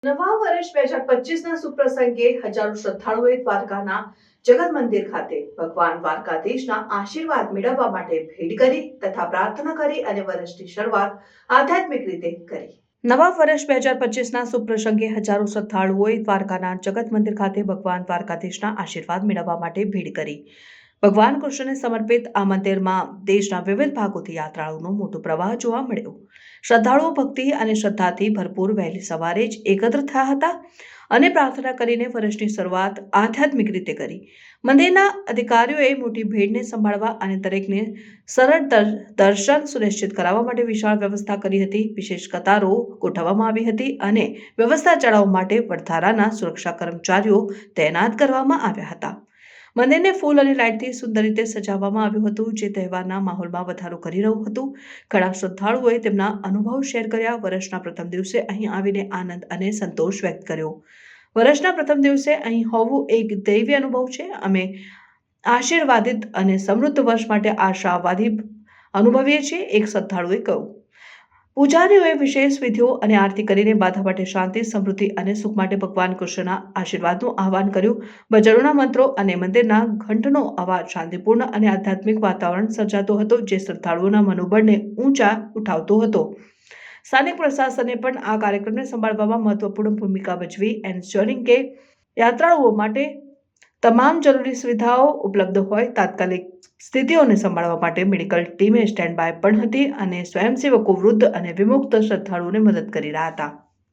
નવા વર્ષ 2025ના સુપ્રસંગે હજારો શ્રદ્ધાળુઓએ દ્વારકાના જગત મંદિર ખાતે ભગવાન દ્વારકાધીશના આશીર્વાદ મેળવવા માટે ભીડ કરી તથા પ્રાર્થના કરી અને વર્ષની શરૂઆત આધ્યાત્મિક રીતે કરી। નવા વર્ષ 2025ના સુપ્રસંગે હજારો શ્રદ્ધાળુઓએ દ્વારકાના જગત મંદિર ખાતે ભગવાન દ્વારકાધીશના આશીર્વાદ મેળવવા માટે ભીડ કરી। ભગવાન કૃષ્ણને સમર્પિત આ મંદિરમાં દેશના વિવિધ ભાગોથી યાત્રાળુઓનો મોટો પ્રવાહ જોવા મળ્યો। શ્રદ્ધાળુઓ ભક્તિ અને શ્રદ્ધાથી ભરપૂર વહેલી સવારે જ એકત્ર થયા હતા અને પ્રાર્થના કરીને વર્ષની શરૂઆત આધ્યાત્મિક રીતે કરી। મંદિરના અધિકારીઓએ મોટી ભીડને સંભાળવા અને દરેકને સરળ દર્શન સુનિશ્ચિત કરાવવા માટે વિશાળ વ્યવસ્થા કરી હતી। વિશેષ કતારો ગોઠવવામાં આવી હતી અને વ્યવસ્થા જાળવવા માટે વધારાના સુરક્ષા કર્મચારીઓ તૈનાત કરવામાં આવ્યા હતા। મંદિરને ફૂલ અને લાઇટથી સુંદર રીતે સજાવવામાં આવ્યું હતું, જે તહેવારના માહોલમાં વધારો કરી રહ્યું હતું। ઘણા શ્રદ્ધાળુઓએ તેમના અનુભવ શેર કર્યા। વર્ષના પ્રથમ દિવસે અહીં આવીને આનંદ અને સંતોષ વ્યક્ત કર્યો। વર્ષના પ્રથમ દિવસે અહીં હોવું એક દૈવી અનુભવ છે। અમે આશીર્વાદિત અને સમૃદ્ધ વર્ષ માટે આશાવાદી અનુભવીએ છીએ, એક શ્રદ્ધાળુએ કહ્યું। પૂજારીઓએ વિશેષ વિધિઓ અને આરતી કરીને બધા માટે શાંતિ, સમૃદ્ધિ અને સુખ માટે ભગવાન કૃષ્ણના આશીર્વાદનું આહ્વાન કર્યું। ભજનોના મંત્રો અને મંદિરના ઘંટનો અવાજ શાંતિપૂર્ણ અને આધ્યાત્મિક વાતાવરણ સર્જાતો હતો, જે શ્રદ્ધાળુઓના મનોબળને ઊંચા ઉઠાવતો હતો। સ્થાનિક પ્રશાસને પણ આ કાર્યક્રમને સંભાળવામાં મહત્વપૂર્ણ ભૂમિકા ભજવી, એન્શ્યોરિંગ કે યાત્રાળુઓ માટે તમામ જરૂરી સુવિધાઓ ઉપલબ્ધ હોય। તાત્કાલિક સ્થિતિઓને સંભાળવા માટે મેડિકલ ટીમે સ્ટેન્ડ બાય પણ હતી અને સ્વયંસેવકો વૃદ્ધ અને વિમુક્ત શ્રદ્ધાળુઓને મદદ કરી રહ્યા હતા।